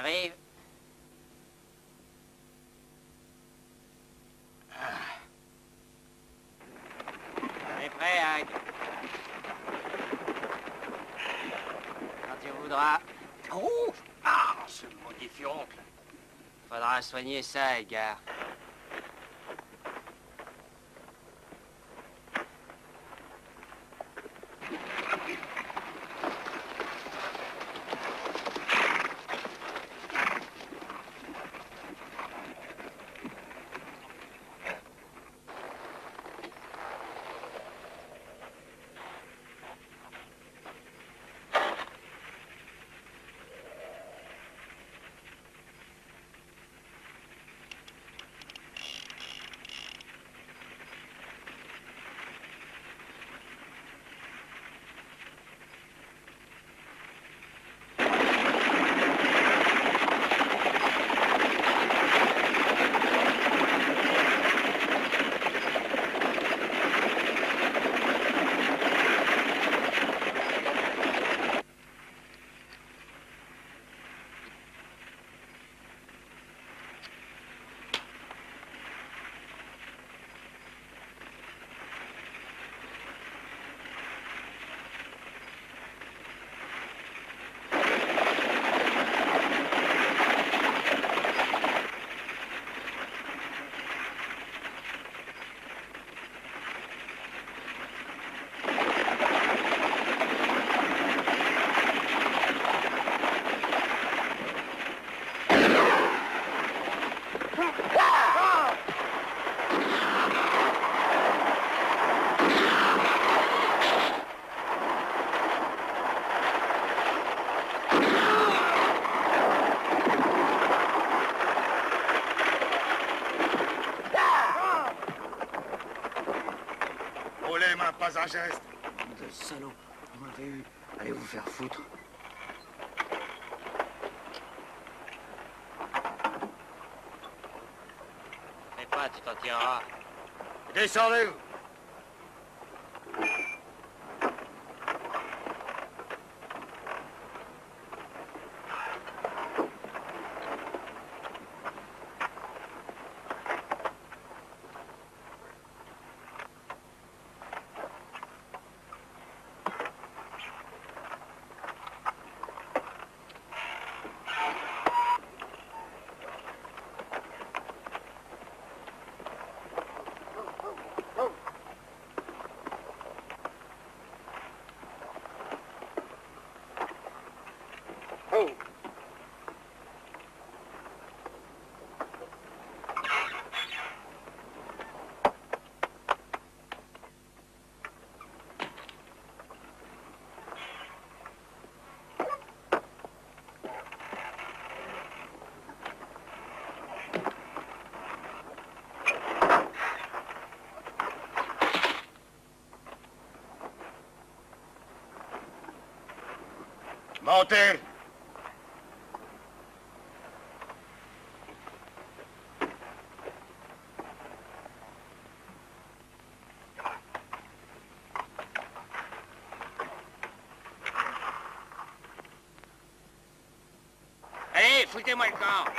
J'arrive. On est prêt, Hank. Quand tu voudras. Oh! Ah, ce maudit furoncle. Faudra soigner ça, Edgar. Pas un geste. De salaud, vous m'avez eu. Allez vous faire foutre. Fais pas, tu t'en tireras. Descendez-vous. Montez! Allez, foutez-moi le camp.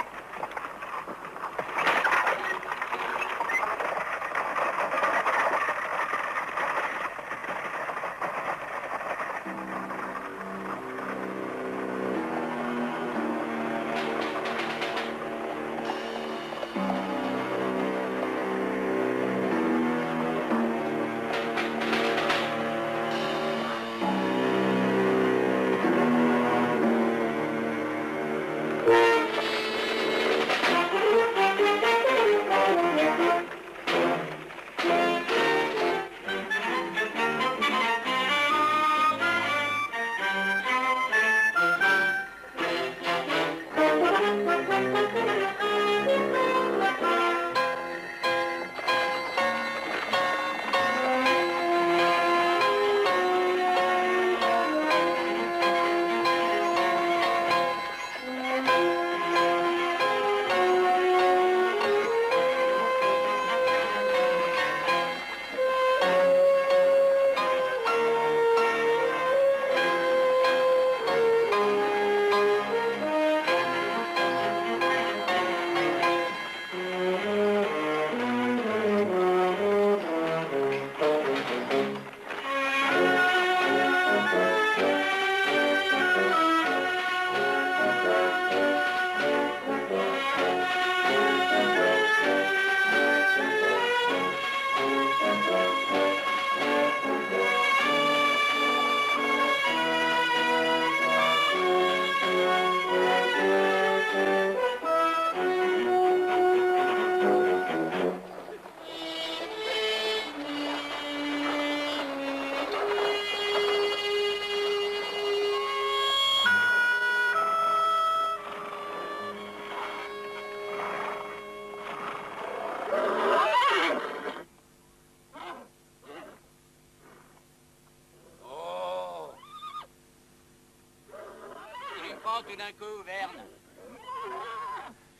prend tout d'un coup, Verne?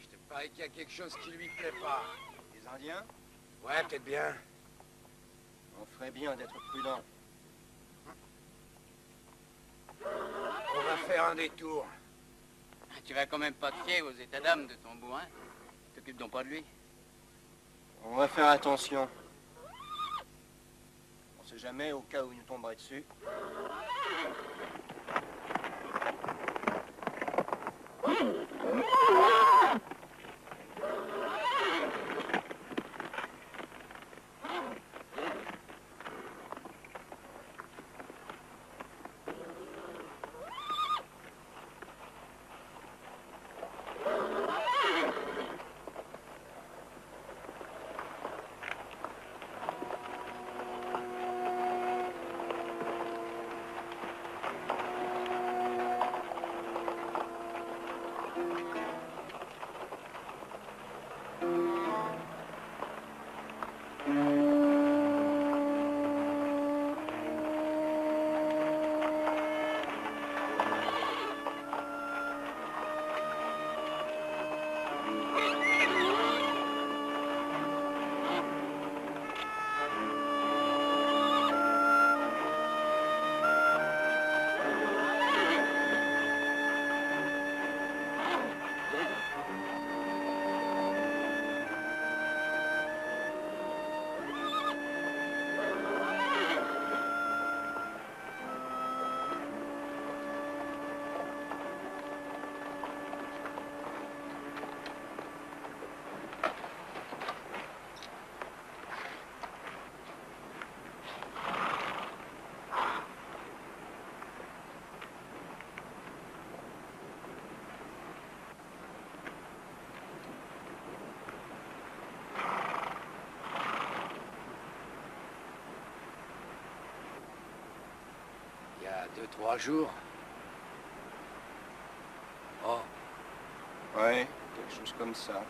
Je te parie qu'il y a quelque chose qui lui plaît pas. Les Indiens? Ouais, peut-être bien. On ferait bien d'être prudent. On va faire un détour. Tu vas quand même pas te fier aux états d'âme de ton bourrin. T'occupes donc pas de lui. On va faire attention. On sait jamais au cas où il nous tomberait dessus. Il y a 2-3 jours. Oh, Ouais, quelque chose comme ça.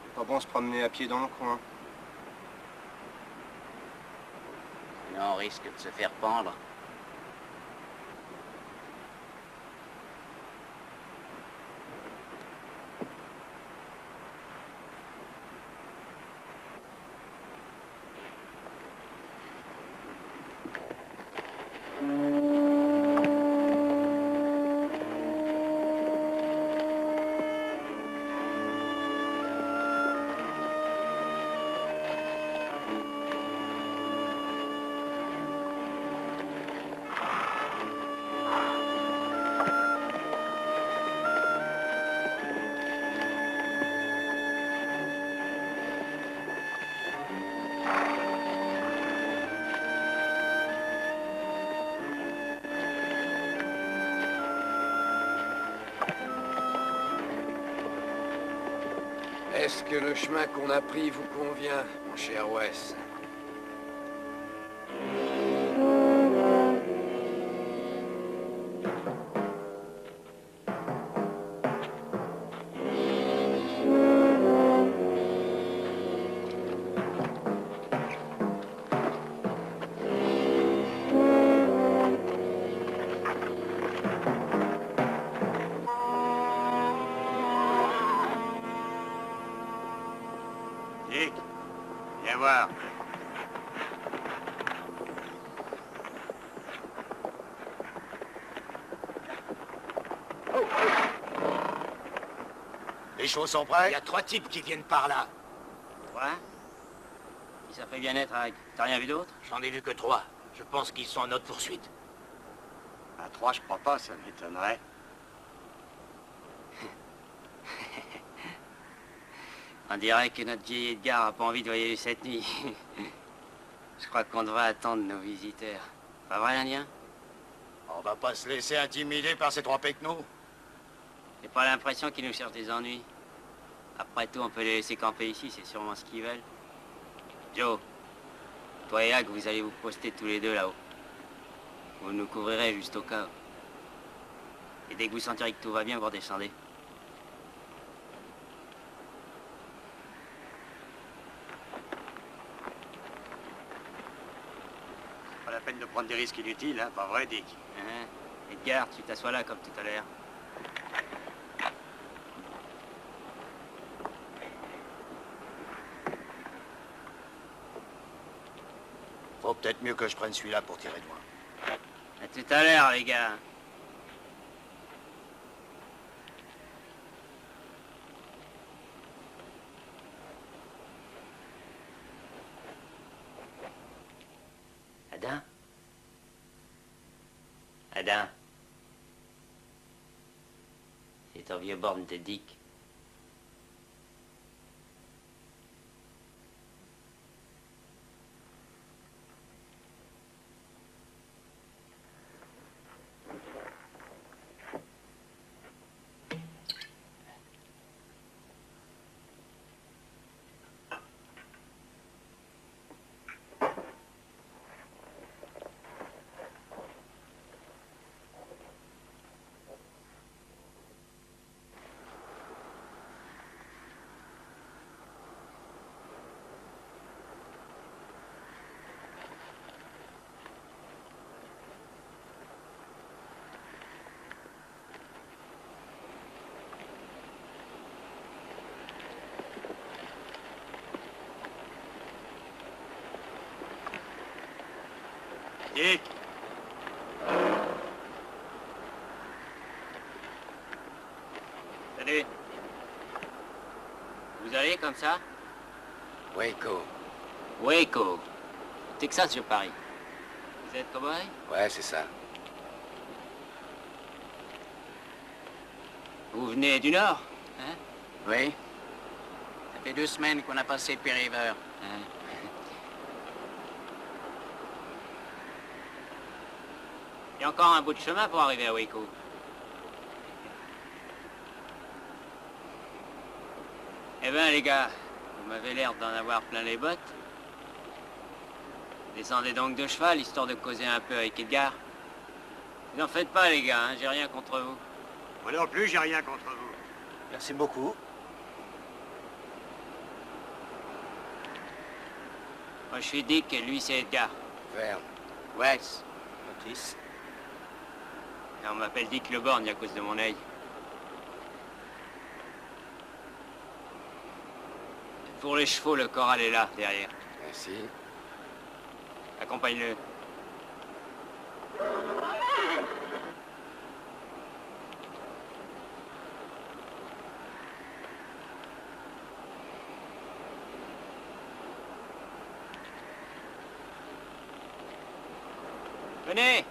C'est pas bon se promener à pied dans le coin. Sinon, on risque de se faire pendre. est-ce que le chemin qu'on a pris vous convient, mon cher Wes? Dick, viens voir. Les choses sont prêtes? Il y a 3 types qui viennent par là. Ouais? Qui ça fait bien être avec? T'as rien vu d'autre? J'en ai vu que 3. Je pense qu'ils sont en notre poursuite. À 3, je crois pas, ça m'étonnerait. On dirait que notre vieil Edgar a pas envie de voyager cette nuit. Je crois qu'on devrait attendre nos visiteurs. Pas vrai, l'Indien? On va pas se laisser intimider par ces 3 pecnos. J'ai pas l'impression qu'ils nous cherchent des ennuis. Après tout, on peut les laisser camper ici, c'est sûrement ce qu'ils veulent. Joe, toi et Hag, vous allez vous poster tous les deux là-haut. Vous nous couvrirez juste au cas où. Et dès que vous sentirez que tout va bien, vous redescendez. Pas la peine de prendre des risques inutiles, hein, pas vrai, Dick? Hein? Edgar, tu t'assois là comme tout à l'heure. Faut peut-être mieux que je prenne celui-là pour tirer de loin. À tout à l'heure, les gars. Adam? Adam? C'est ton vieux borne de Dick. Dick! Salut. Vous allez comme ça? Waco. Waco. Texas, je parie. Vous êtes cowboy? Ouais, c'est ça. Vous venez du Nord? Hein? Oui. Ça fait 2 semaines qu'on a passé Perry River. Hein? Il y a encore un bout de chemin pour arriver à Waco. Eh ben, les gars, vous m'avez l'air d'en avoir plein les bottes. Descendez donc de cheval, histoire de causer un peu avec Edgar. N'en faites pas, les gars, hein, j'ai rien contre vous. Moi non plus, j'ai rien contre vous. Merci beaucoup. Moi, je suis Dick et lui, c'est Edgar. Verne. Wes. Otis. Et on m'appelle Dick Le Borgne à cause de mon œil. Pour les chevaux, le corral est là, derrière. Merci. Accompagne-le. Venez!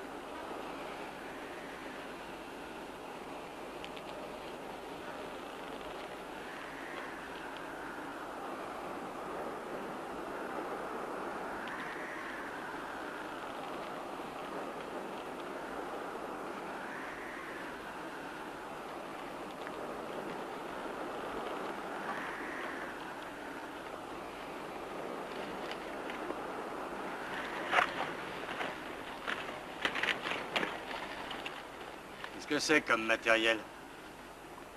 Qu'est-ce que c'est comme matériel?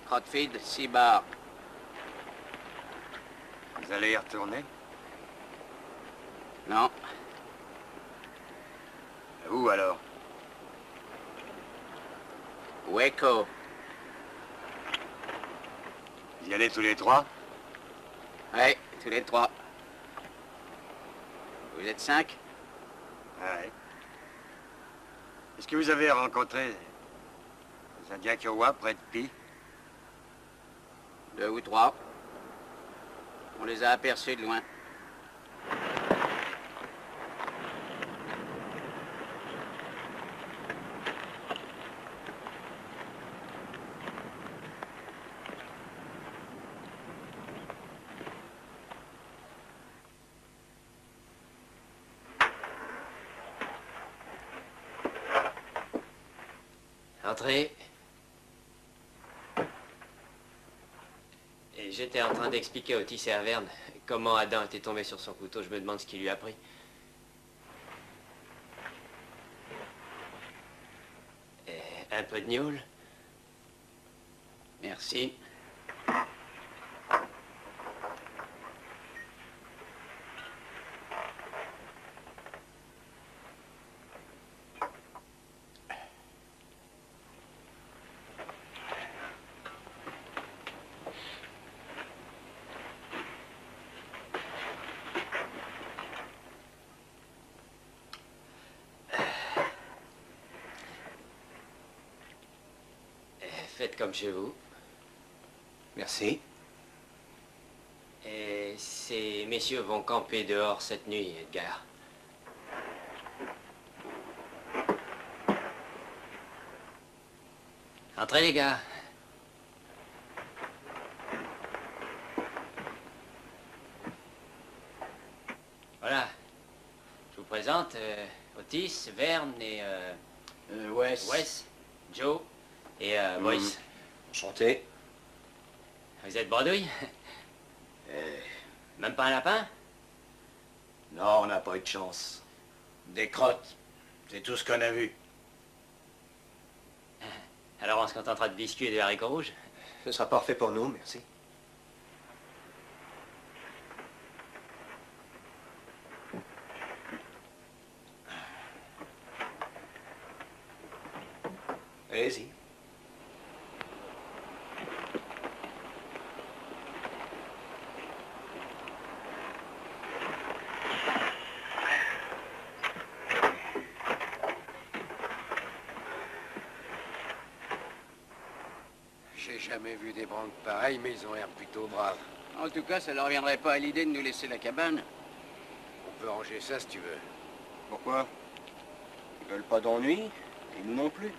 Crotfield, 6 bars. Vous allez y retourner? Non. Où alors? Waco. Vous y allez tous les trois? Oui, tous les 3. Vous êtes 5? Ouais. Est-ce que vous avez rencontré les Indiens Kiowa près de Pi? 2 ou 3. On les a aperçus de loin. Entrez. Et j'étais en train d'expliquer à Otis et à Verne comment Adam était tombé sur son couteau. Je me demande ce qui lui a pris. Et un peu de gnôle. Merci. Faites comme chez vous. Merci. Et ces messieurs vont camper dehors cette nuit, Edgar. Entrez, les gars. Voilà. Je vous présente Otis, Verne et Wes, Joe et Boyce. Enchanté. Vous êtes bredouille? Même pas un lapin? Non, on n'a pas eu de chance. Des crottes. C'est tout ce qu'on a vu. Alors on se contentera de biscuits et de haricots rouges? Ce sera parfait pour nous, merci. Allez-y. J'ai jamais vu des branques pareilles, mais ils ont l'air plutôt braves. En tout cas, ça leur viendrait pas à l'idée de nous laisser la cabane. On peut ranger ça si tu veux. Pourquoi? Ils veulent pas d'ennui, et nous non plus.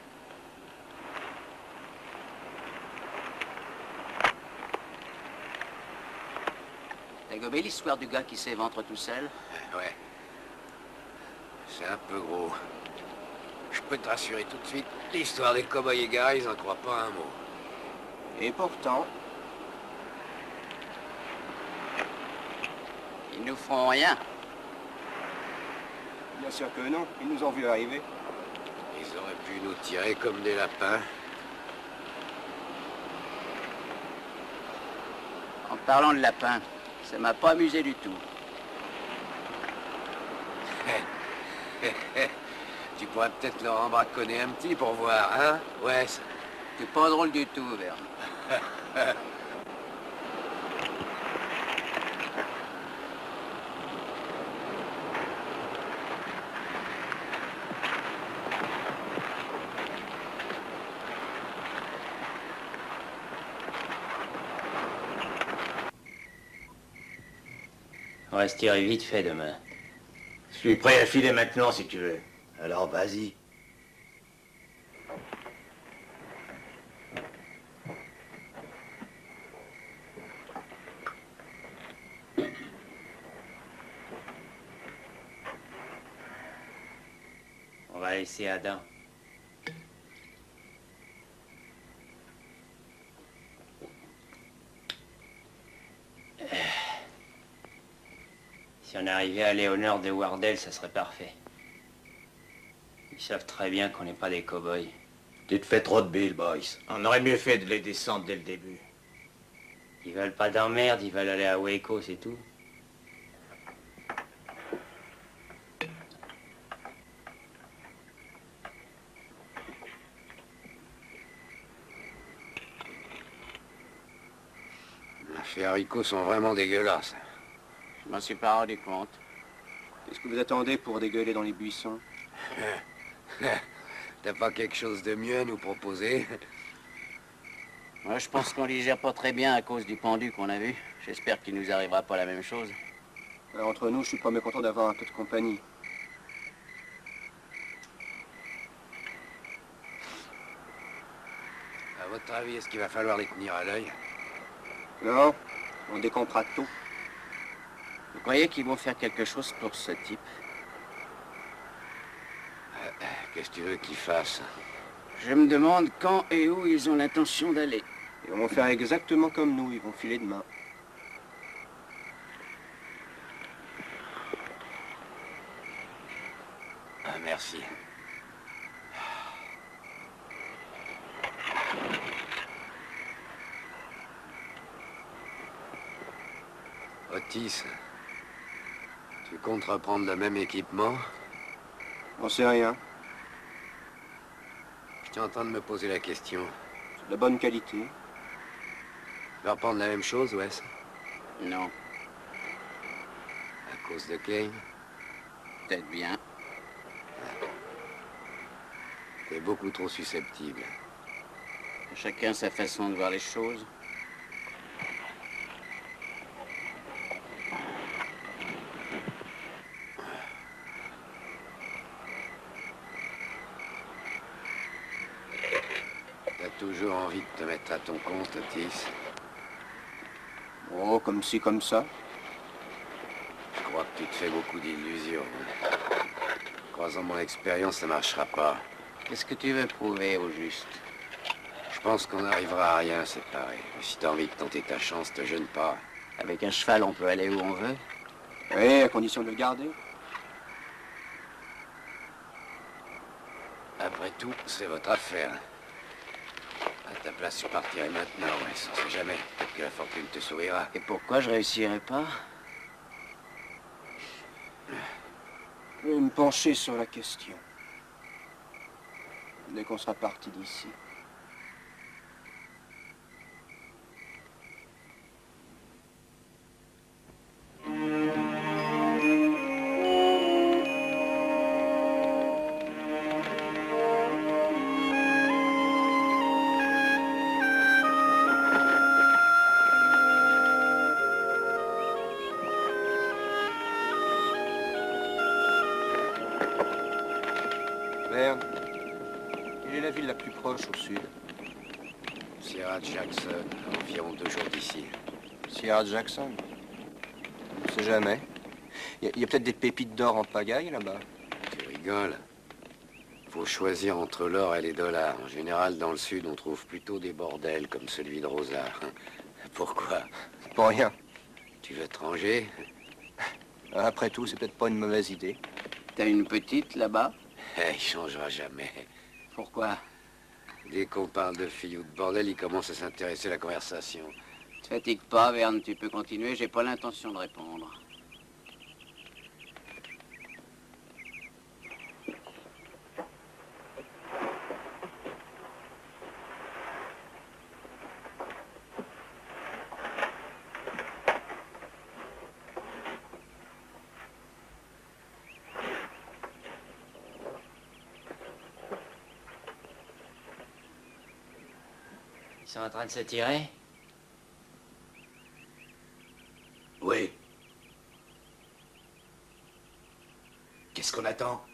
T'as gobé l'histoire du gars qui s'éventre tout seul? Ouais. C'est un peu gros. Je peux te rassurer tout de suite, l'histoire des cow-boys égarés, ils en croient pas un mot. Et pourtant, Ils nous feront rien. bien sûr que non, ils nous ont vu arriver. Ils auraient pu nous tirer comme des lapins. En parlant de lapin, ça m'a pas amusé du tout. Tu pourrais peut-être leur en braconner un petit pour voir, hein? Ouais, T'es pas drôle du tout, Verne. On va se tirer vite fait demain. Je suis prêt à filer maintenant si tu veux. Alors vas-y. On va laisser Adam. Si on arrivait à aller au nord de Wardell, ça serait parfait. Ils savent très bien qu'on n'est pas des cow-boys. Tu te fais trop de billes, Boyce. On aurait mieux fait de les descendre dès le début. Ils veulent pas d'emmerde, ils veulent aller à Waco, c'est tout. ces haricots sont vraiment dégueulasses. Je m'en suis pas rendu compte. Qu'est-ce que vous attendez pour dégueuler dans les buissons? T'as pas quelque chose de mieux à nous proposer? Moi, je pense qu'on digère pas très bien à cause du pendu qu'on a vu. J'espère qu'il nous arrivera pas la même chose. Entre nous, je suis pas mécontent d'avoir un peu de compagnie. À votre avis, est-ce qu'il va falloir les tenir à l'œil? Non, on décampera tôt. Vous croyez qu'ils vont faire quelque chose pour ce type? Qu'est-ce que tu veux qu'ils fassent? Je me demande quand et où ils ont l'intention d'aller. Ils vont faire exactement comme nous, ils vont filer demain. Ah, merci. Otis, tu comptes reprendre le même équipement? On sait rien. Je t'ai entendu me poser la question. C'est de la bonne qualité. Tu vas reprendre la même chose, Wes? Non, À cause de Kane? peut-être bien. T'es beaucoup trop susceptible. Chacun sa façon de voir les choses. T'as toujours envie de te mettre à ton compte, Otis? Oh, comme ci, comme ça. Je crois que tu te fais beaucoup d'illusions. Croisant mon expérience, ça marchera pas. Qu'est-ce que tu veux prouver au juste? Je pense qu'on n'arrivera à rien séparer. Mais si t'as envie de tenter ta chance, te gêne pas. Avec un cheval, on peut aller où on veut. Oui, à condition de le garder. Après tout, c'est votre affaire. À ta place, je partirai maintenant, ouais, on sait jamais. Peut-être que la fortune te sourira. Et pourquoi je réussirais pas? Je vais me pencher sur la question. Dès qu'on sera parti d'ici. Verne, quelle est la ville la plus proche au sud? Sierra Jackson, à environ 2 jours d'ici. Sierra Jackson. On sait jamais. Il y a peut-être des pépites d'or en pagaille là-bas. Tu rigoles? Faut choisir entre l'or et les dollars. En général, dans le sud, on trouve plutôt des bordels comme celui de Rosard. Pourquoi? Pour rien. Tu veux te ranger? Après tout, c'est peut-être pas une mauvaise idée. T'as une petite là-bas? Il changera jamais. Pourquoi? Dès qu'on parle de filles ou de bordel, il commence à s'intéresser à la conversation. Te fatigue pas, Verne, tu peux continuer, j'ai pas l'intention de répondre. Ils sont en train de se tirer? Oui. Qu'est-ce qu'on attend?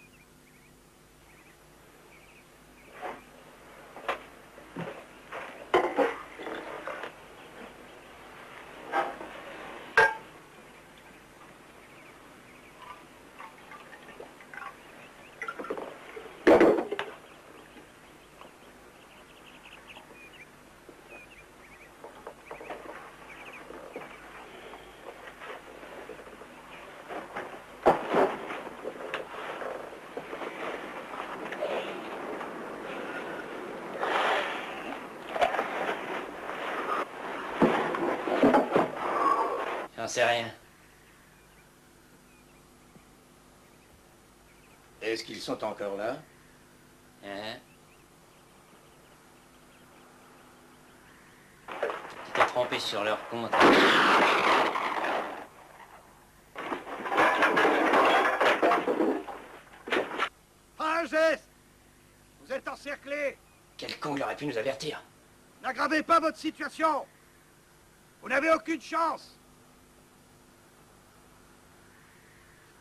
J'en sais rien. Est-ce qu'ils sont encore là? Hein? Tu t'es trompé sur leur compte. Pas un geste! Vous êtes encerclés! Quel con il aurait pu nous avertir? N'aggravez pas votre situation! Vous n'avez aucune chance!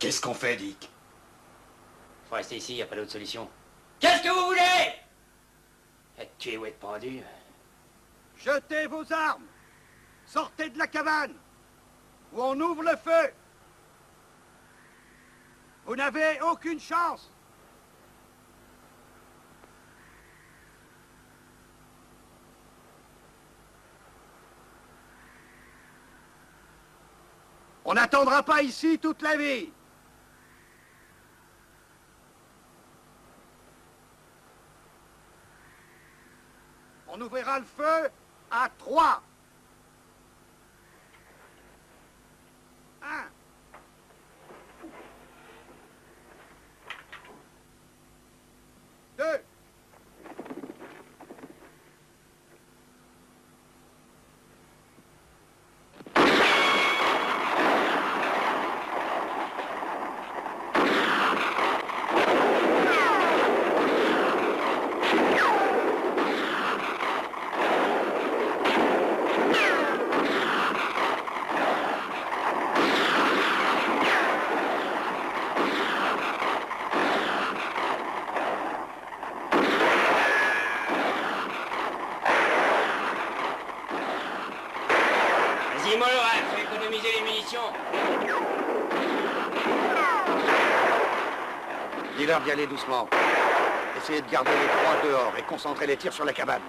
Qu'est-ce qu'on fait, Dick? Faut rester ici, y a pas d'autre solution. Qu'est-ce que vous voulez? Être tué ou être pendu? Jetez vos armes! Sortez de la cabane! Ou on ouvre le feu! Vous n'avez aucune chance! On n'attendra pas ici toute la vie! On ouvrira le feu à 3. 1. 2. Dis-leur d'y aller doucement. Essayez de garder les proies dehors et concentrer les tirs sur la cabane.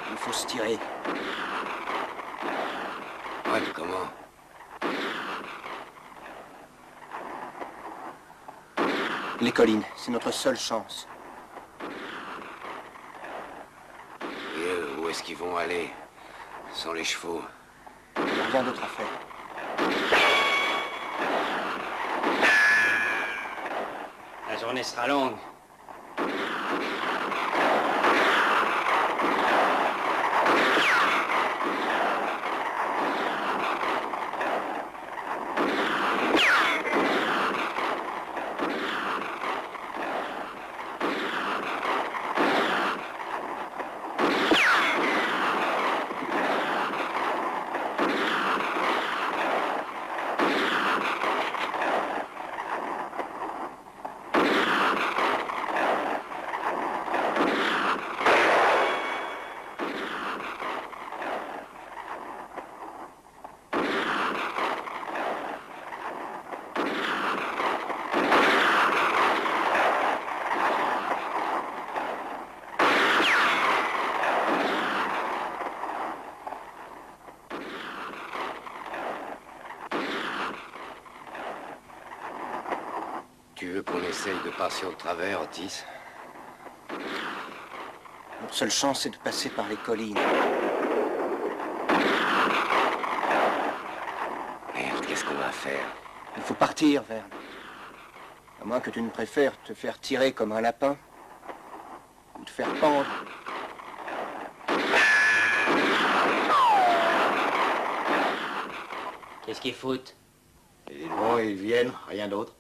Il faut se tirer. Ouais, mais comment? Les collines, c'est notre seule chance. Et eux, où est-ce qu'ils vont aller? Sans les chevaux. Il n'y a rien d'autre à faire. La journée sera longue. Tu veux qu'on essaye de passer au travers, Otis? Notre seule chance, c'est de passer par les collines. Merde, qu'est-ce qu'on va faire? Il faut partir, Verne. À moins que tu ne préfères te faire tirer comme un lapin. Ou te faire pendre. Qu'est-ce qu'ils foutent? Ils vont et ils viennent, rien d'autre.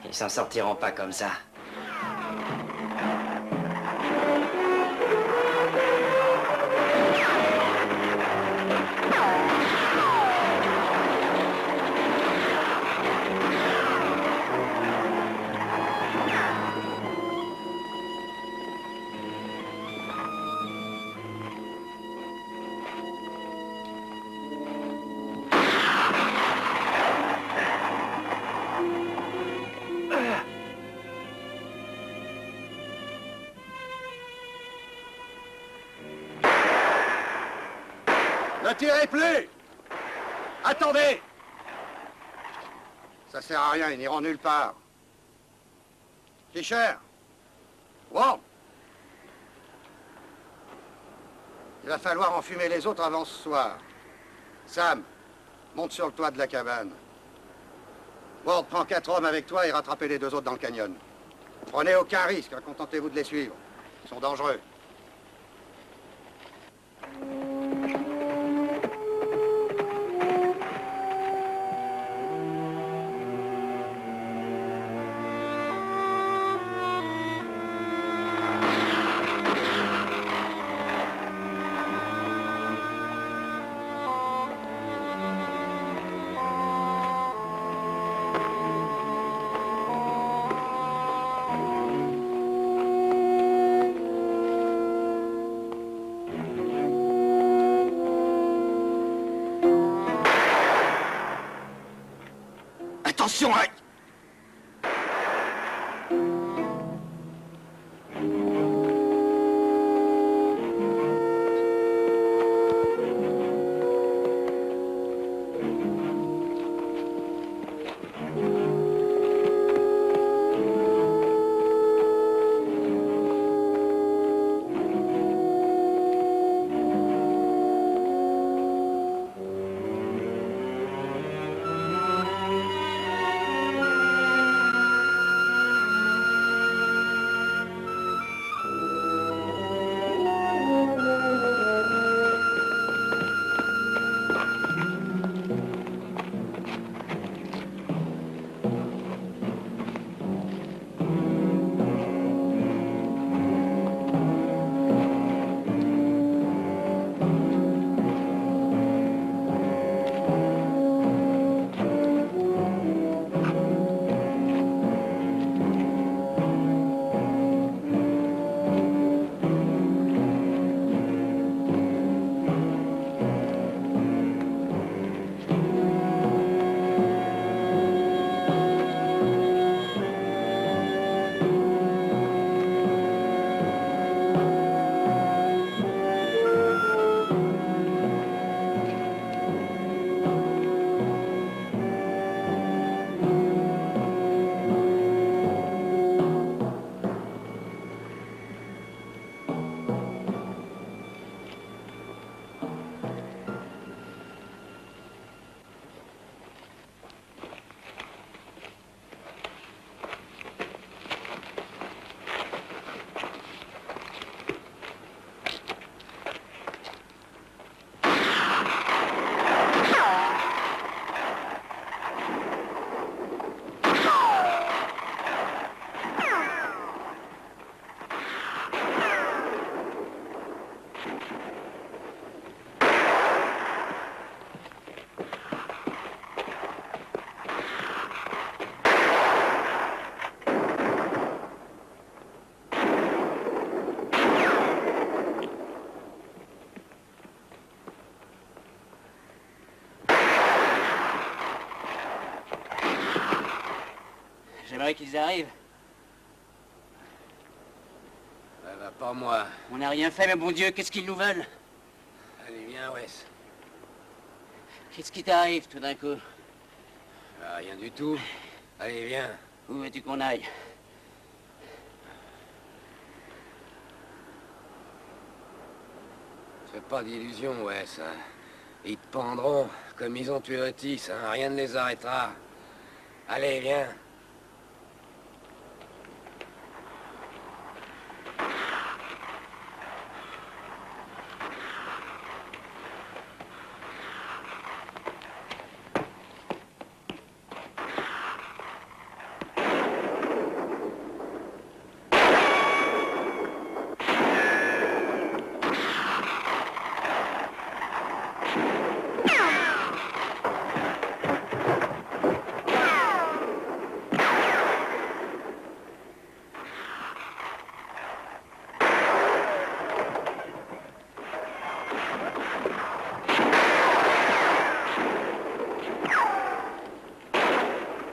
Ils s'en sortiront pas comme ça. Ne tirez plus! Attendez! Ça sert à rien, ils n'iront nulle part. Fischer! Ward! Il va falloir enfumer les autres avant ce soir. Sam, monte sur le toit de la cabane. Ward, prends 4 hommes avec toi et rattrapez les 2 autres dans le canyon. Prenez aucun risque, hein, contentez-vous de les suivre. Ils sont dangereux. Attention, hein! J'aimerais qu'ils arrivent. Bah, pas moi. On n'a rien fait, mais bon Dieu, qu'est-ce qu'ils nous veulent? Allez, viens, Wes. Qu'est-ce qui t'arrive tout d'un coup? Bah, rien du tout. Allez, viens. Où veux-tu qu'on aille? Fais pas d'illusions, Wes. Hein. Ils te pendront, comme ils ont tué Otis. Hein. Rien ne les arrêtera. Allez, viens.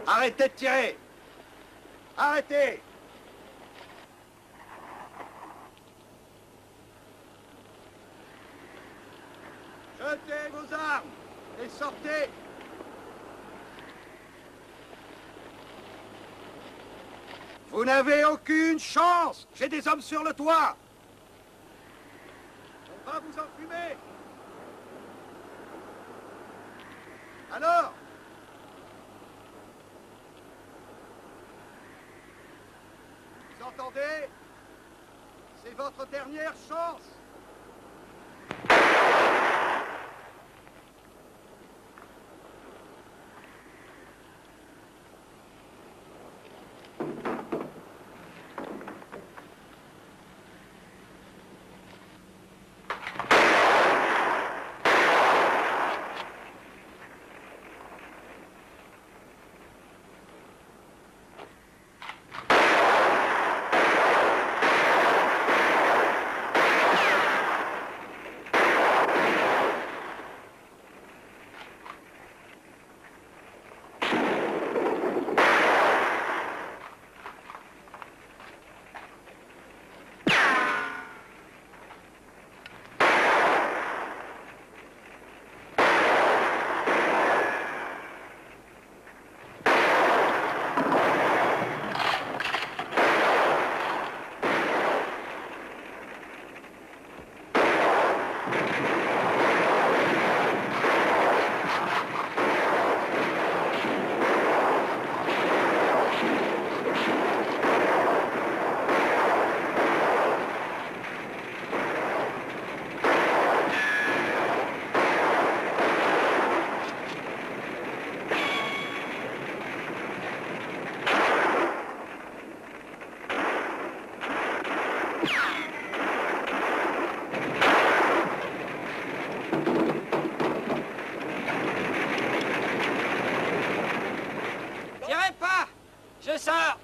Arrêtez de tirer! Arrêtez! Jetez vos armes et sortez! Vous n'avez aucune chance! J'ai des hommes sur le toit! On va vous enfumer! Alors? Vous entendez? C'est votre dernière chance! Je sors!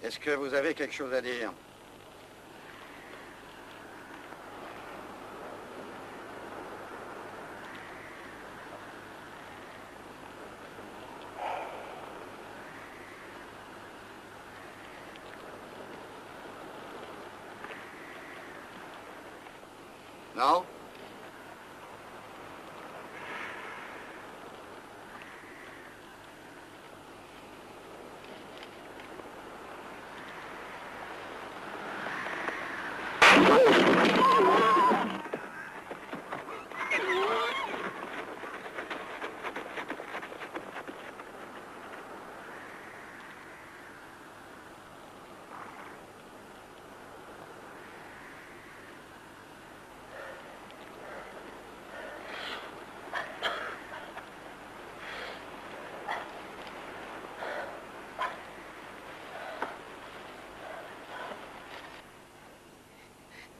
Est-ce que vous avez quelque chose à dire? Non?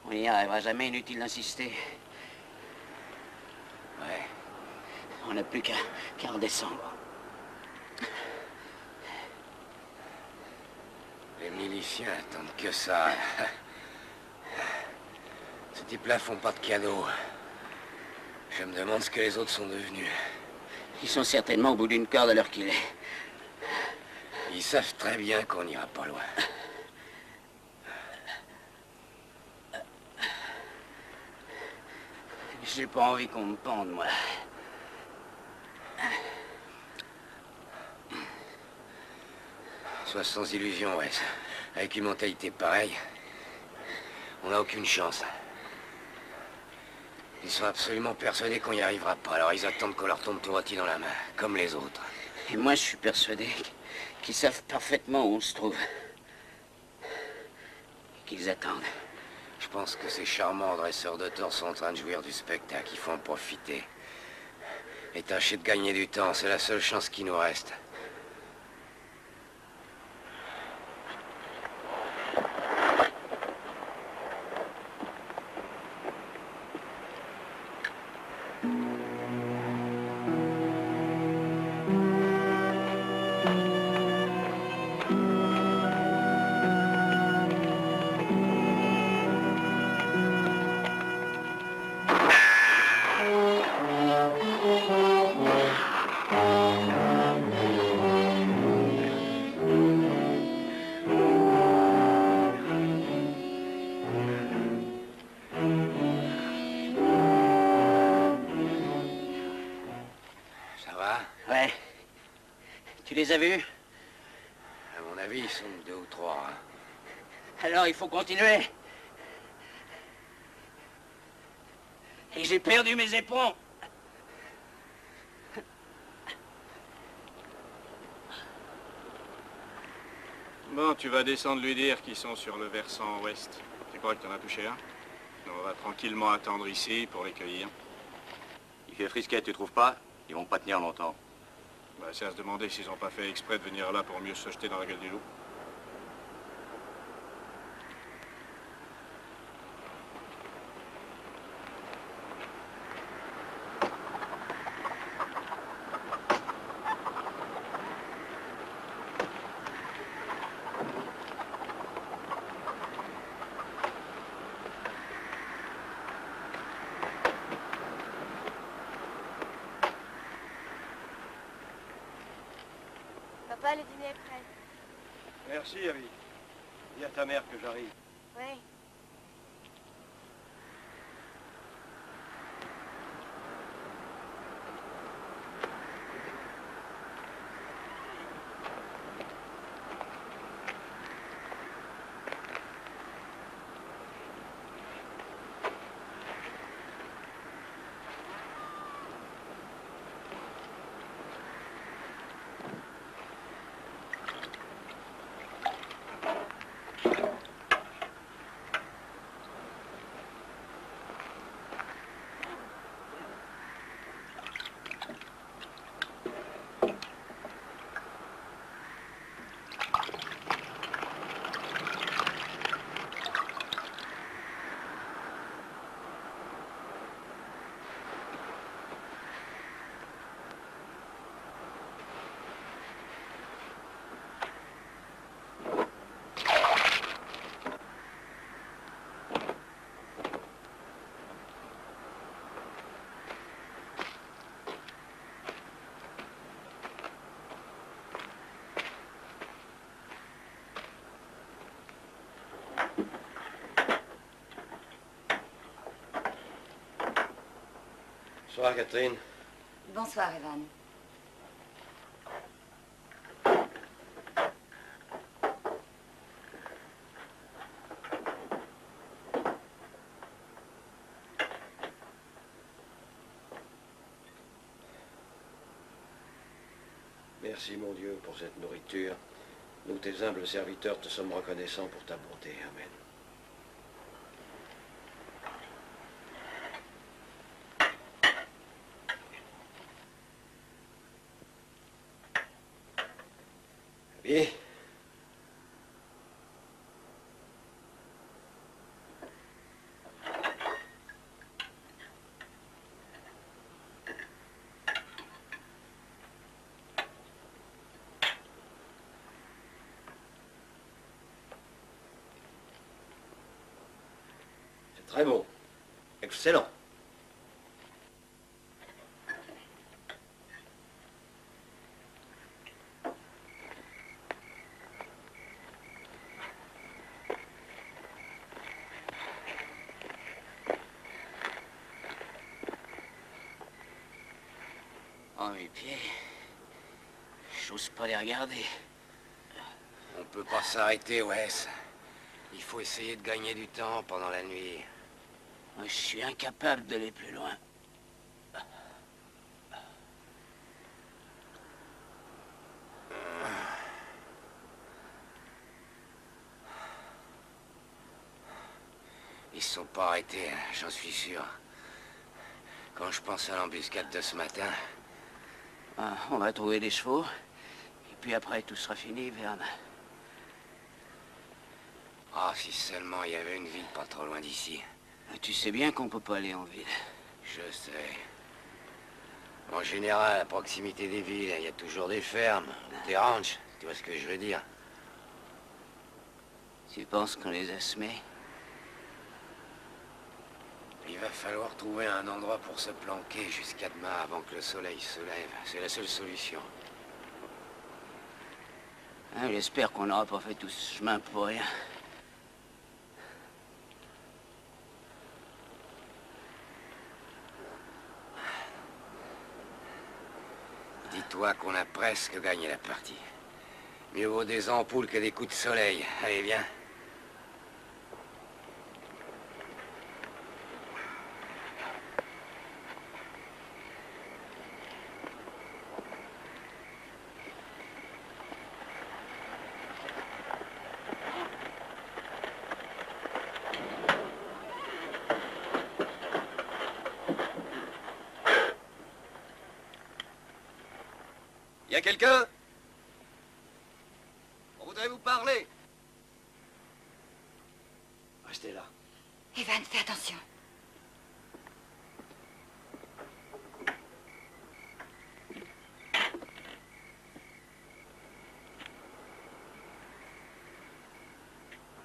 On n'y arrivera jamais, inutile d'insister. Ouais. On n'a plus qu'à redescendre. Les miliciens attendent que ça. Ces types-là font pas de cadeaux. Je me demande ce que les autres sont devenus. Ils sont certainement au bout d'une corde à l'heure qu'il est. Ils savent très bien qu'on n'ira pas loin. J'ai pas envie qu'on me pende, moi. Sois sans illusion, Wes. Avec une mentalité pareille, on n'a aucune chance. Ils sont absolument persuadés qu'on n'y arrivera pas, alors ils attendent qu'on leur tombe tout rôti dans la main, comme les autres. Et moi, je suis persuadé qu'ils savent parfaitement où on se trouve. Qu'ils attendent. Je pense que ces charmants dresseurs de tort sont en train de jouir du spectacle, il faut en profiter. Et tâcher de gagner du temps, c'est la seule chance qui nous reste. Ouais. Tu les as vus? À mon avis, ils sont 2 ou 3. Hein. Alors il faut continuer. Et j'ai perdu mes éperons. Bon, tu vas descendre lui dire qu'ils sont sur le versant ouest. Tu crois que t'en as touché un? On va tranquillement attendre ici pour les cueillir. Il fait frisquet, tu trouves pas? Ils vont pas tenir longtemps. Bah, c'est à se demander s'ils ont pas fait exprès de venir là pour mieux se jeter dans la gueule du loup. Papa, le dîner est prêt. Merci, Abby. Dis à ta mère que j'arrive. Oui. Bonsoir, Catherine. Bonsoir, Evan. Merci, mon Dieu, pour cette nourriture. Nous, tes humbles serviteurs, te sommes reconnaissants pour ta bonté. Amen. Bien. C'est très bon. Excellent. Oh, mes pieds. J'ose pas les regarder. On peut pas s'arrêter, Wes. Il faut essayer de gagner du temps pendant la nuit. Moi, je suis incapable d'aller plus loin. Ils se sont pas arrêtés, hein, j'en suis sûr. Quand je pense à l'embuscade de ce matin... Ah, on va trouver des chevaux. Et puis après, tout sera fini, Verne. Ah, si seulement il y avait une ville pas trop loin d'ici. Tu sais bien qu'on peut pas aller en ville. Je sais. En général, à proximité des villes, il y a toujours des fermes, des ranchs. Tu vois ce que je veux dire? Tu penses qu'on les a semés? Il va falloir trouver un endroit pour se planquer jusqu'à demain avant que le soleil se lève. C'est la seule solution. Hein, j'espère qu'on n'aura pas fait tout ce chemin pour rien. Dis-toi qu'on a presque gagné la partie. Mieux vaut des ampoules que des coups de soleil. Allez, viens. Y a quelqu'un? On voudrait vous parler. Restez là. Evan, fais attention.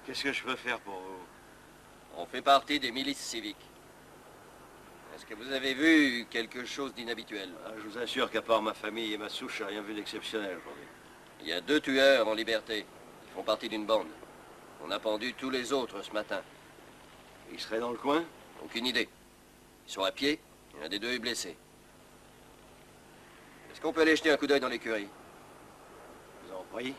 Qu'est-ce que je peux faire pour vous? On fait partie des milices civiques. Est-ce que vous avez vu quelque chose d'inhabituel? Je vous assure qu'à part ma famille et ma souche, j'ai rien vu d'exceptionnel aujourd'hui. Il y a 2 tueurs en liberté. Ils font partie d'une bande. On a pendu tous les autres ce matin. Ils seraient dans le coin? Aucune idée. Ils sont à pied. L'un des 2 est blessé. Est-ce qu'on peut aller jeter un coup d'œil dans l'écurie? Je vous en prie.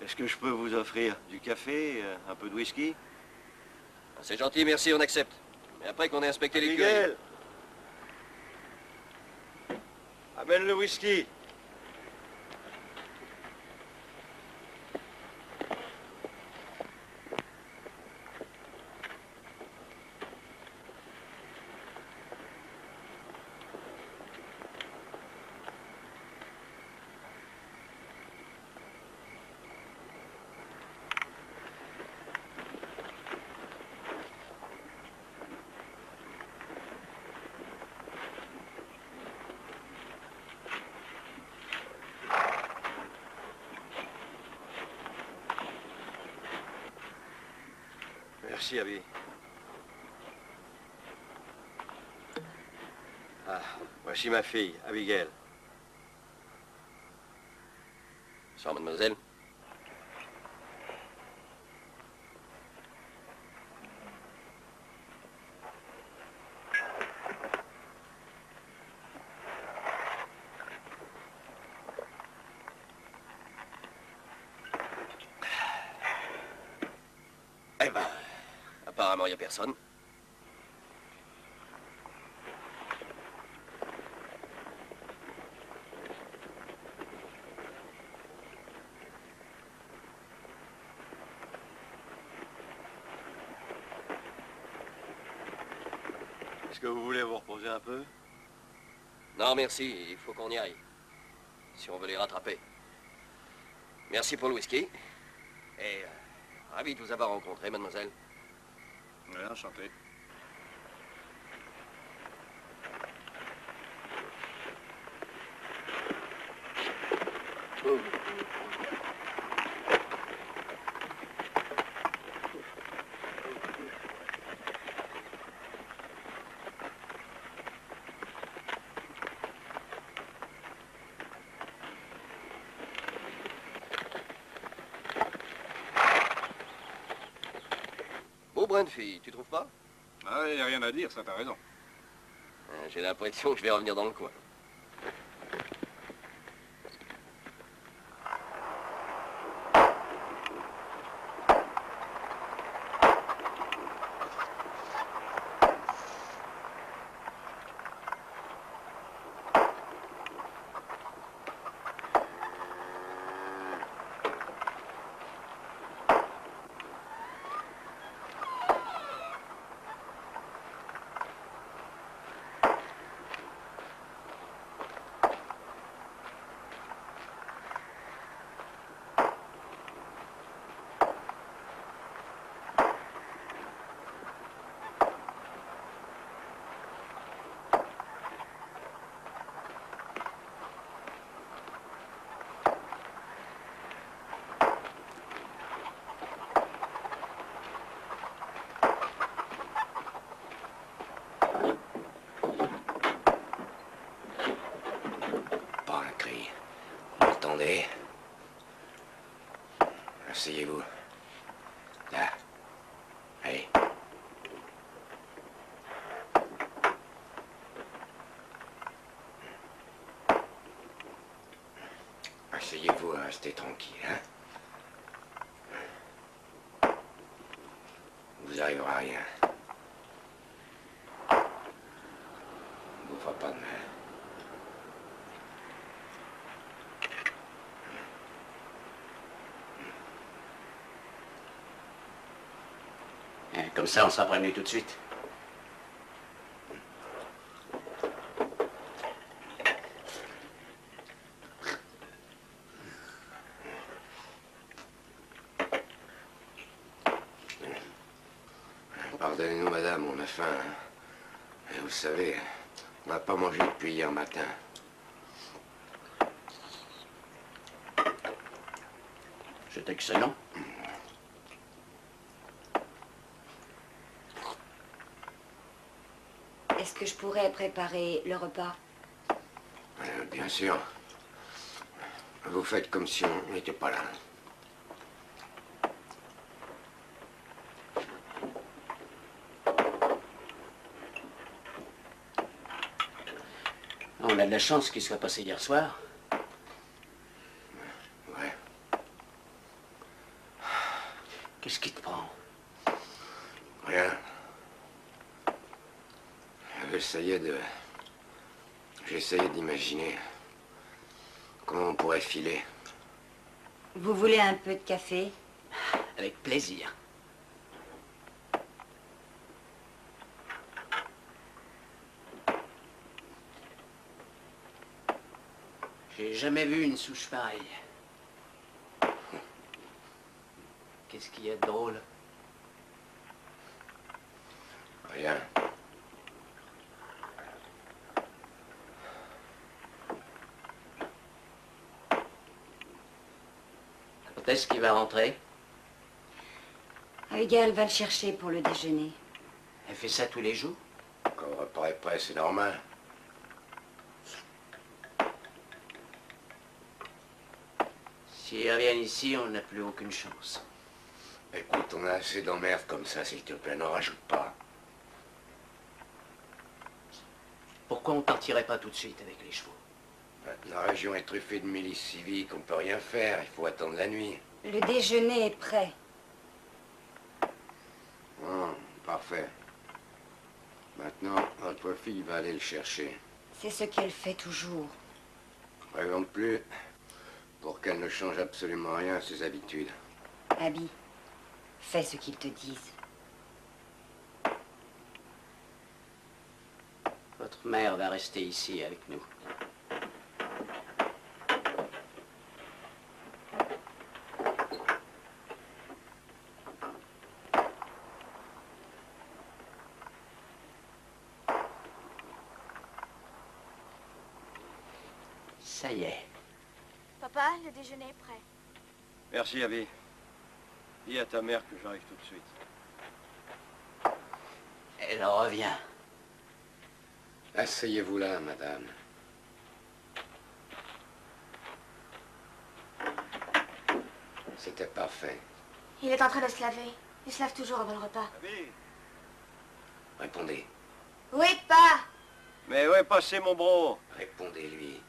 Est-ce que je peux vous offrir du café, un peu de whisky? C'est gentil, merci, on accepte. Mais après qu'on ait inspecté l'écurie... Miguel! Amène le whisky. Merci, Abby. Ah, voici ma fille, Abigail. Bonsoir, mademoiselle. Eh ben, apparemment, il n'y a personne. Est-ce que vous voulez vous reposer un peu? Non, merci, il faut qu'on y aille. Si on veut les rattraper. Merci pour le whisky. Et ravi de vous avoir rencontré, mademoiselle. Ouais, enchanté. Beau brin de fille, tu trouves pas? Ah, y a rien à dire, ça, t'as raison. J'ai l'impression que je vais revenir dans le coin. Pas un cri. Vous entendez? Asseyez-vous. Là. Allez. Asseyez-vous à rester tranquille, hein? Vous arrivera à rien. On vous fera pas de mal. Comme ça, on sera prévenu tout de suite. Pardonnez-nous, madame, on a faim. Hein. Et vous savez, on n'a pas mangé depuis hier matin. C'est excellent. Est-ce que je pourrais préparer le repas? Bien sûr. Vous faites comme si on n'était pas là. On a de la chance qu'il soit passé hier soir. Ouais. Qu'est-ce qui te prend? Rien. J'essayais d'imaginer comment on pourrait filer. Vous voulez un peu de café? Avec plaisir. J'ai jamais vu une souche pareille. Qu'est-ce qu'il y a de drôle? Rien. Quand est-ce qu'il va rentrer? Abigail va le chercher pour le déjeuner. Elle fait ça tous les jours? Quand le repas est prêt, c'est normal. S'ils reviennent ici, on n'a plus aucune chance. Écoute, on a assez d'emmerdes comme ça, s'il te plaît, n'en rajoute pas. Pourquoi on partirait pas tout de suite avec les chevaux? La région est truffée de milices civiques, on peut rien faire, il faut attendre la nuit. Le déjeuner est prêt. parfait. Maintenant, votre fille va aller le chercher. C'est ce qu'elle fait toujours. Prévente plus pour qu'elle ne change absolument rien à ses habitudes. Abby, fais ce qu'ils te disent. Votre mère va rester ici avec nous. Ça y est. Papa, le déjeuner est prêt. Merci, Abby. Dis à ta mère que j'arrive tout de suite. Elle revient. Asseyez-vous là, madame. C'était parfait. Il est en train de se laver. Il se lave toujours avant le repas. Abby! Répondez. Oui, pas. Mais où est passé mon bro? Répondez-lui.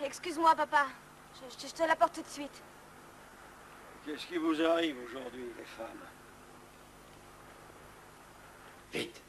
Excuse-moi, papa. Je te l'apporte tout de suite. Qu'est-ce qui vous arrive aujourd'hui, les femmes? Vite.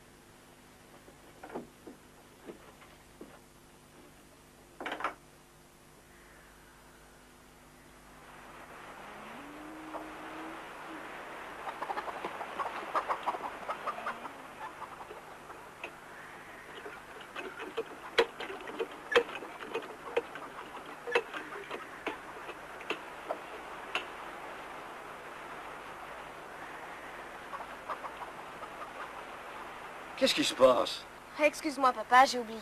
Qu'est-ce qui se passe? Excuse-moi, papa, j'ai oublié.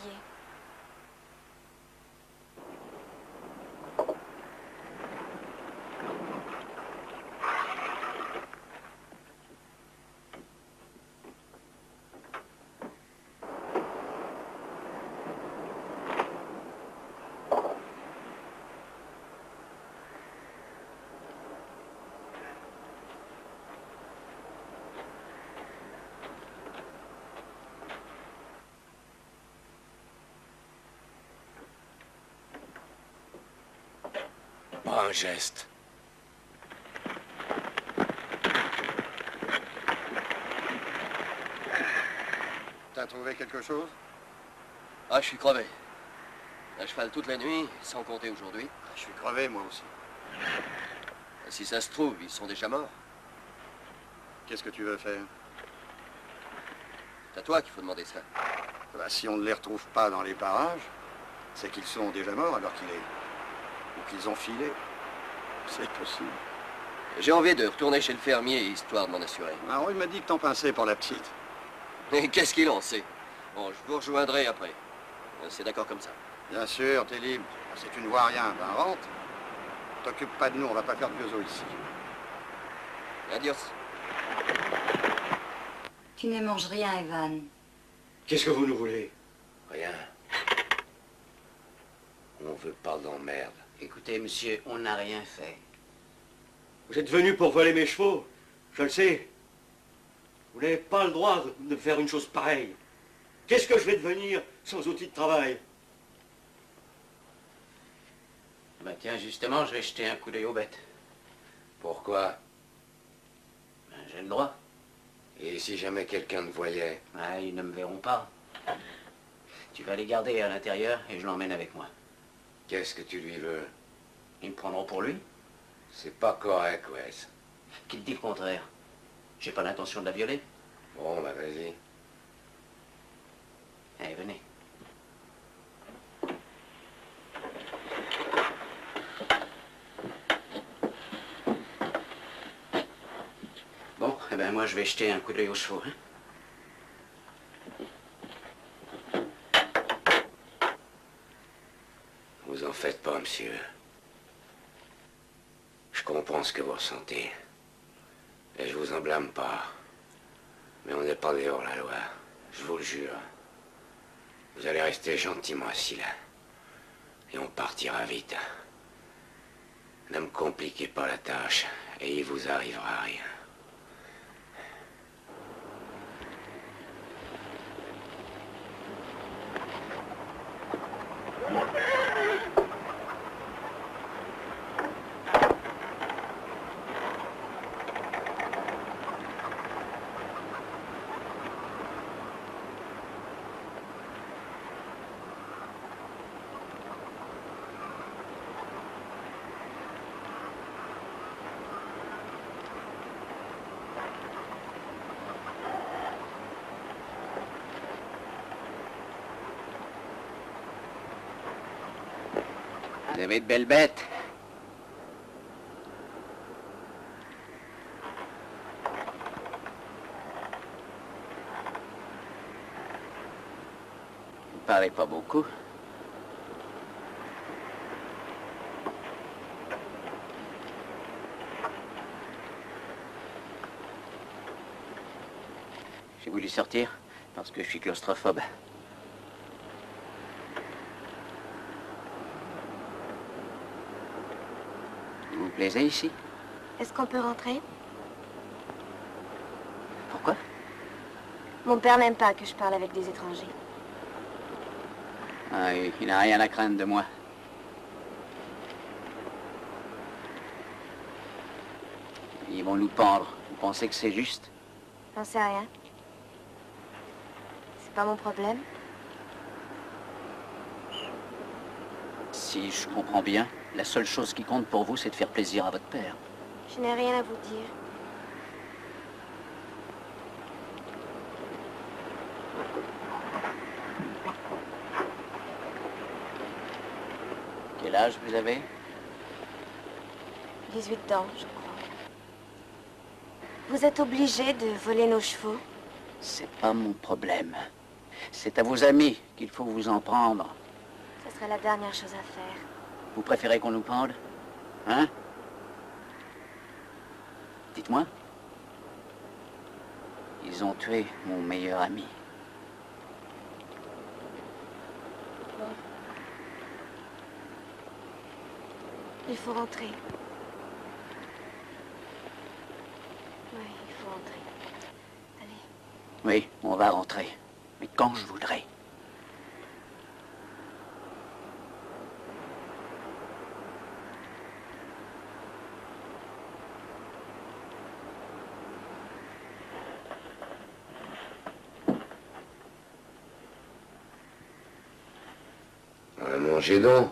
Pas un geste. T'as trouvé quelque chose? Ah, je suis crevé. À cheval toute la nuit, sans compter aujourd'hui. Je suis crevé, moi aussi. Si ça se trouve, ils sont déjà morts. Qu'est-ce que tu veux faire? C'est à toi qu'il faut demander ça. Bah, si on ne les retrouve pas dans les parages, c'est qu'ils sont déjà morts alors qu'il est... ou qu'ils ont filé. C'est possible. J'ai envie de retourner chez le fermier, histoire de m'en assurer. Alors, il m'a dit que t'en pinçais pour la petite. Et qu'est-ce qu'il en sait? Bon, je vous rejoindrai après. C'est d'accord comme ça. Bien sûr, t'es libre. Si tu ne vois rien, ben rentre. T'occupe pas de nous, on va pas faire de gueuzo ici. Adios. Tu ne manges rien, Evan. Qu'est-ce que vous nous voulez? Rien. On veut pas d'emmerde. Écoutez, monsieur, on n'a rien fait. Vous êtes venu pour voler mes chevaux, je le sais. Vous n'avez pas le droit de faire une chose pareille. Qu'est-ce que je vais devenir sans outil de travail? Bah tiens, justement, je vais jeter un coup d'œil aux bêtes. Pourquoi? Ben, j'ai le droit. Et si jamais quelqu'un te voyait? Ah, ils ne me verront pas. Tu vas les garder à l'intérieur et je l'emmène avec moi. Qu'est-ce que tu lui veux? Ils me prendront pour lui. C'est pas correct, Wes. Qui te dit le contraire? J'ai pas l'intention de la violer. Bon, bah vas-y. Allez, venez. Bon, eh ben moi je vais jeter un coup d'œil aux chevaux, hein. Vous en faites pas, monsieur. Je comprends ce que vous ressentez. Et je vous en blâme pas. Mais on n'est pas des hors-la-loi. Je vous le jure. Vous allez rester gentiment assis là. Et on partira vite. Ne me compliquez pas la tâche. Et il vous arrivera rien. avez de belles bêtes. Vous parlez pas beaucoup. J'ai voulu sortir parce que je suis claustrophobe. Vous vous plaisez ici? Est-ce qu'on peut rentrer? Pourquoi? Mon père n'aime pas que je parle avec des étrangers. Ah, il n'a rien à craindre de moi. Ils vont nous pendre. Vous pensez que c'est juste? J'en sais rien. C'est pas mon problème. Si je comprends bien, la seule chose qui compte pour vous, c'est de faire plaisir à votre père. Je n'ai rien à vous dire. Quel âge vous avez? 18 ans, je crois. Vous êtes obligé de voler nos chevaux? C'est pas mon problème. C'est à vos amis qu'il faut vous en prendre. Ce serait la dernière chose à faire. Vous préférez qu'on nous pende? Hein? Dites-moi. Ils ont tué mon meilleur ami. Bon. Il faut rentrer. Oui, il faut rentrer. Allez. Oui, on va rentrer. Mais quand je voudrai. Mangez donc.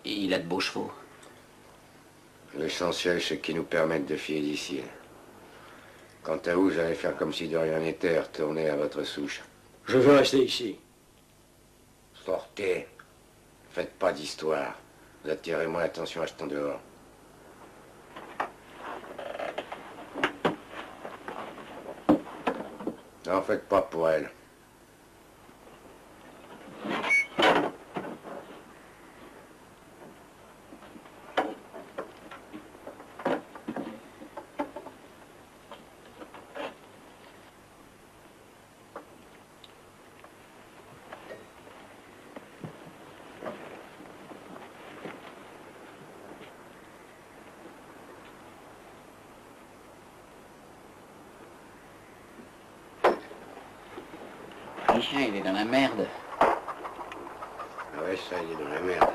Il a de beaux chevaux. L'essentiel, c'est qu'ils nous permettent de filer d'ici. Quant à vous, j'allais faire comme si de rien n'était et retourner à votre souche. Je veux rester ici. Sortez. Faites pas d'histoire. Vous attirez moins l'attention en jetant dehors. N'en faites pas pour elle. Le chien, il est dans la merde. Ah ouais, ça, il est dans la merde.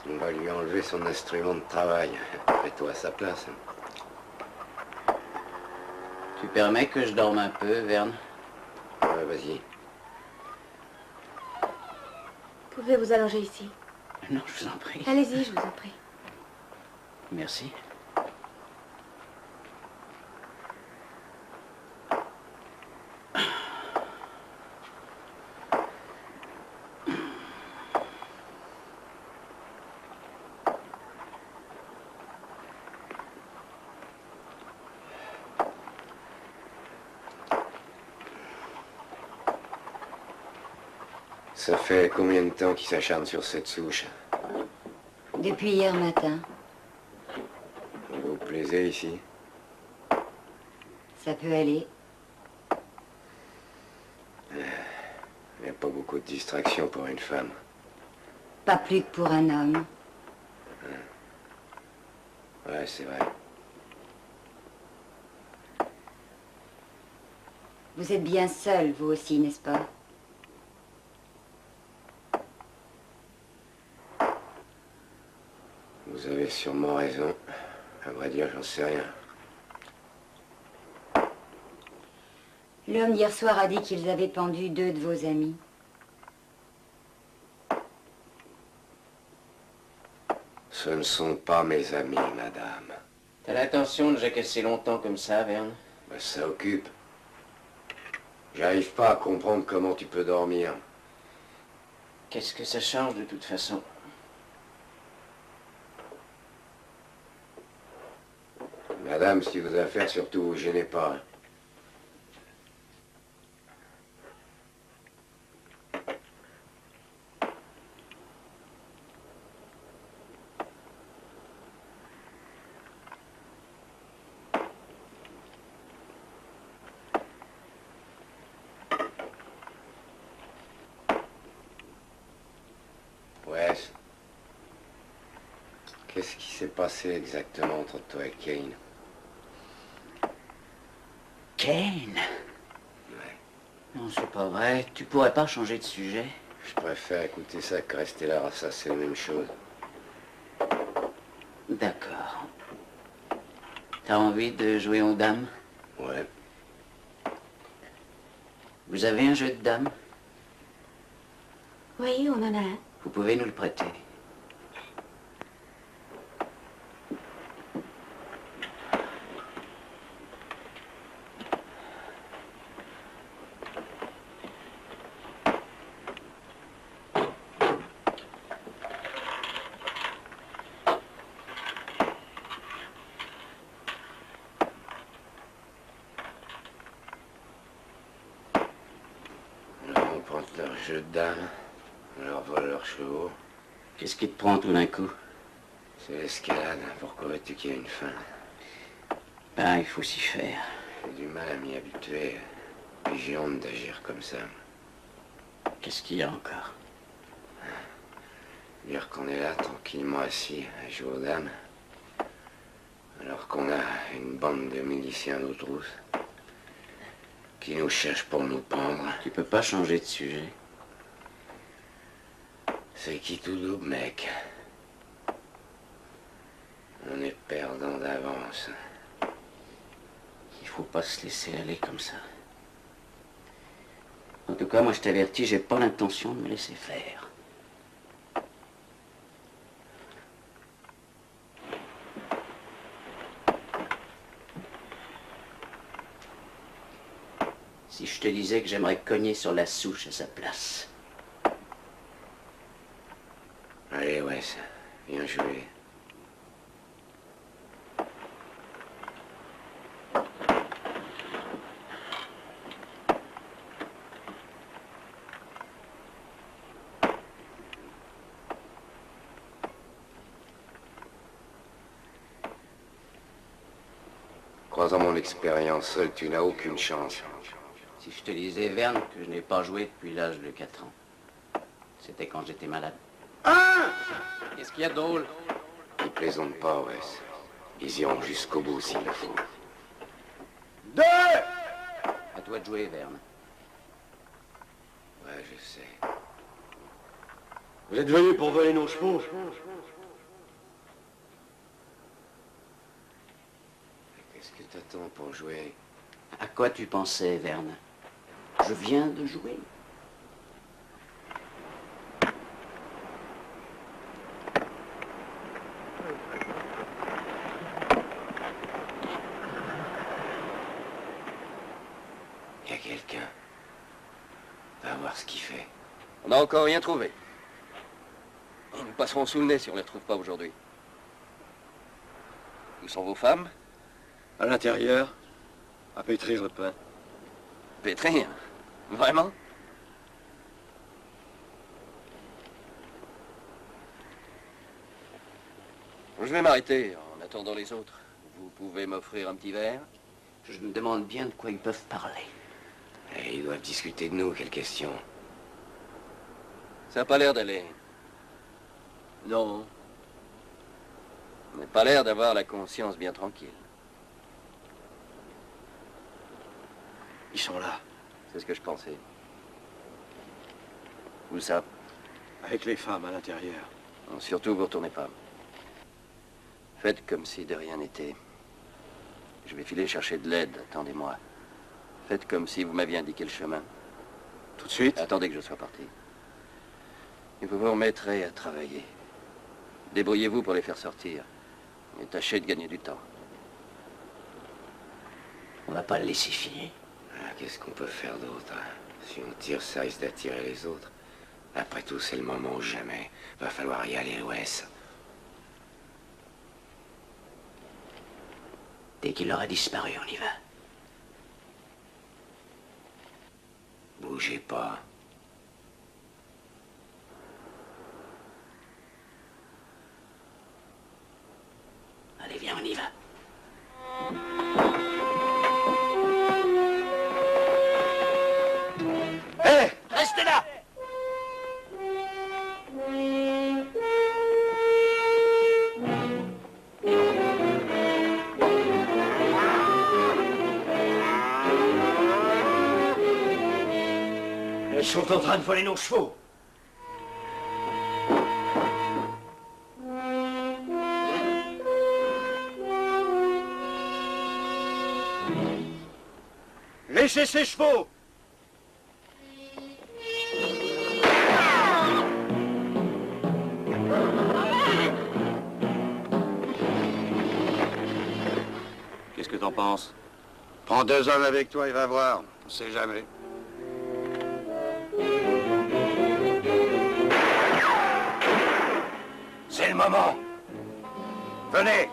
On va lui enlever son instrument de travail. Mets-toi à sa place. Tu permets que je dorme un peu, Verne? Ouais, vas-y. Pouvez vous allonger ici? Non, je vous en prie. Allez-y, je vous en prie. Merci. Ça fait combien de temps qu'il s'acharne sur cette souche? Depuis hier matin. Vous vous plaisez ici? Ça peut aller. Il n'y a pas beaucoup de distractions pour une femme. Pas plus que pour un homme. Ouais, c'est vrai. Vous êtes bien seul, vous aussi, n'est-ce pas? Vous avez sûrement raison. À vrai dire, j'en sais rien. L'homme d'hier soir a dit qu'ils avaient pendu 2 de vos amis. Ce ne sont pas mes amis, madame. T'as l'intention de jacasser longtemps comme ça, Verne? Ben, ça occupe. J'arrive pas à comprendre comment tu peux dormir. Qu'est-ce que ça change de toute façon? Madame, si vos affaires, surtout, vous gênez pas. Wes, qu'est-ce qui s'est passé exactement entre toi et Kane? Kane? Ouais. Non, c'est pas vrai. Tu pourrais pas changer de sujet? Je préfère écouter ça que rester là, ça c'est la même chose. D'accord. T'as envie de jouer aux dames? Ouais. Vous avez un jeu de dames? Oui, on en a un. Vous pouvez nous le prêter. Alors on prend leur jeu de dames, on leur vole leurs chevaux. Qu'est-ce qui te prend tout d'un coup? C'est l'escalade, pourquoi veux-tu qu'il y ait une fin? Ben, il faut s'y faire. J'ai du mal à m'y habituer. Puis j'ai honte d'agir comme ça. Qu'est-ce qu'il y a encore? Dire qu'on est là, tranquillement assis, à jouer aux dames, alors qu'on a une bande de miliciens d'eau trousse qui nous cherchent pour nous pendre. Tu peux pas changer de sujet. C'est qui tout double, mec? On est perdant d'avance. Il faut pas se laisser aller comme ça. En tout cas, moi je t'avertis, j'ai pas l'intention de me laisser faire. Si je te disais que j'aimerais cogner sur la souche à sa place. Allez, Wes, viens jouer. Croisant mon expérience, seul tu n'as aucune chance. Si je te disais, Verne, que je n'ai pas joué depuis l'âge de 4 ans. C'était quand j'étais malade. Qu'est-ce qu'il y a de drôle? Ils plaisantent pas, Wes. Ils iront jusqu'au bout s'il le faut. 2! À toi de jouer, Verne. Ouais, je sais. Vous êtes venus pour voler nos chevaux? Qu'est-ce que t'attends pour jouer? À quoi tu pensais, Verne? Je viens de jouer. Il y a quelqu'un. Va voir ce qu'il fait. On n'a encore rien trouvé. Ils nous passeront sous le nez si on ne les retrouve pas aujourd'hui. Où sont vos femmes? À l'intérieur, à pétrir le pain. Pétrir? Vraiment? Je vais m'arrêter en attendant les autres. Vous pouvez m'offrir un petit verre? Je me demande bien de quoi ils peuvent parler. Et ils doivent discuter de nous, quelle question? Ça n'a pas l'air d'aller. Non. On n'a pas l'air d'avoir la conscience bien tranquille. Ils sont là. C'est ce que je pensais. Où ça? Avec les femmes à l'intérieur. Non, surtout, vous retournez pas. Faites comme si de rien n'était. Je vais filer chercher de l'aide, attendez-moi. Faites comme si vous m'aviez indiqué le chemin. Tout de suite? Attendez que je sois parti. Et vous vous remettrez à travailler. Débrouillez-vous pour les faire sortir. Et tâchez de gagner du temps. On va pas le laisser filer. Qu'est-ce qu'on peut faire d'autre, hein? Si on tire, ça risque d'attirer les autres. Après tout, c'est le moment ou jamais. Va falloir y aller, Wes. Dès qu'il aura disparu, on y va. Bougez pas. Allez, viens, on y va. Hé! Restez là! Ils sont en train de voler nos chevaux. Laissez ces chevaux! Qu'est-ce que t'en penses? Prends 2 hommes avec toi et va voir. On sait jamais. C'est le moment. Venez.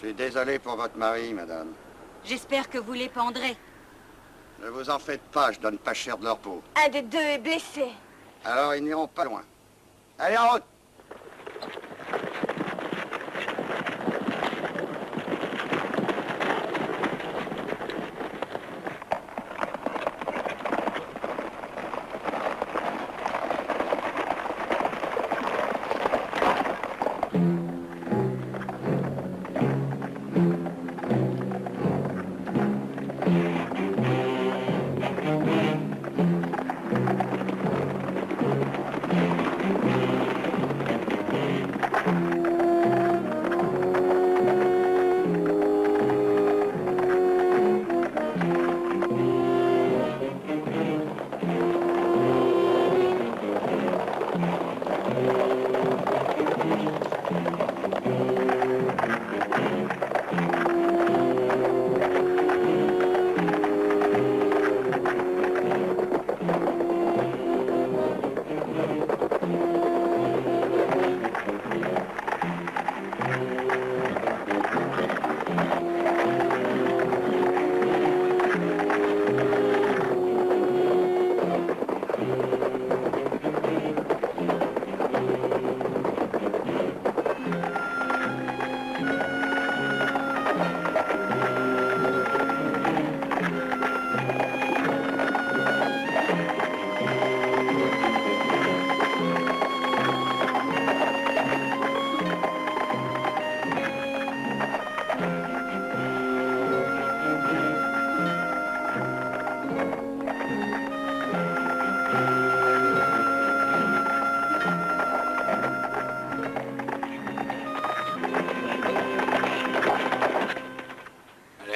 Je suis désolé pour votre mari, madame. J'espère que vous les pendrez. Ne vous en faites pas, je donne pas cher de leur peau. Un des deux est blessé. Alors ils n'iront pas loin. Allez, en route!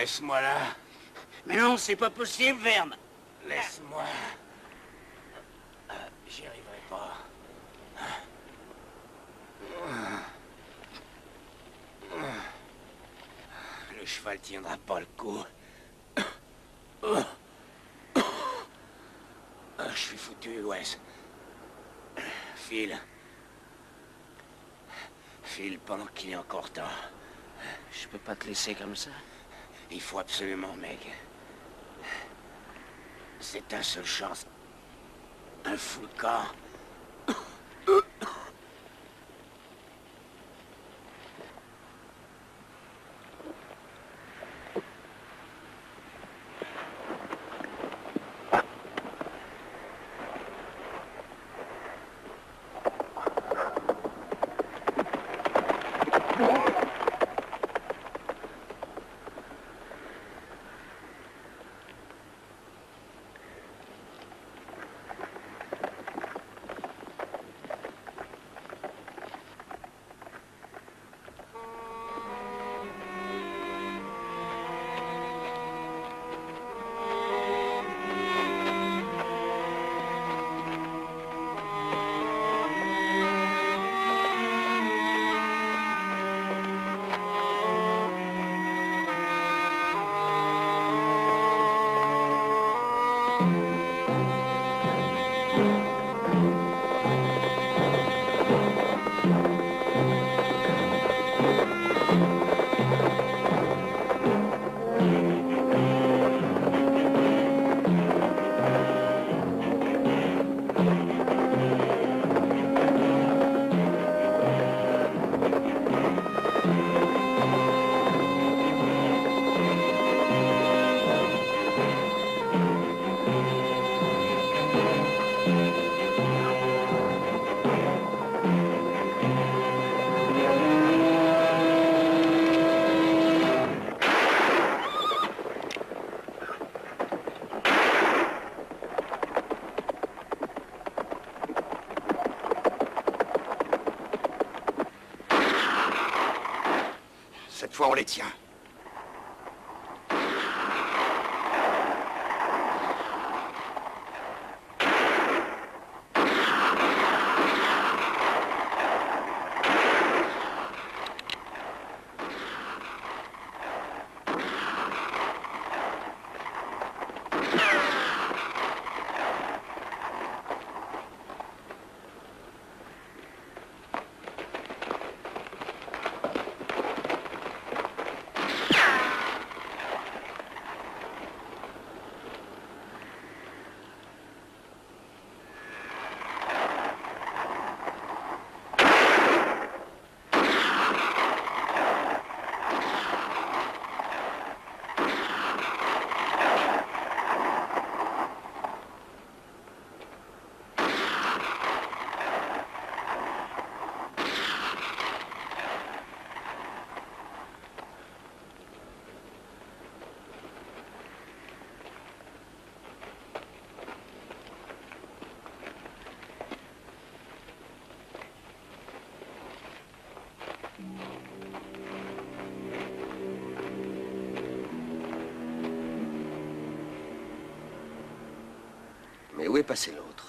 Laisse-moi là. Mais non, c'est pas possible, Verne. Laisse-moi. J'y arriverai pas. Le cheval tiendra pas le coup. Je suis foutu, Wes. File. File pendant qu'il est encore temps. Je peux pas te laisser comme ça. Il faut absolument, mec. C'est ta seule chance. Un fou de camp. Cette fois, on les tient. Mais où est passé l'autre?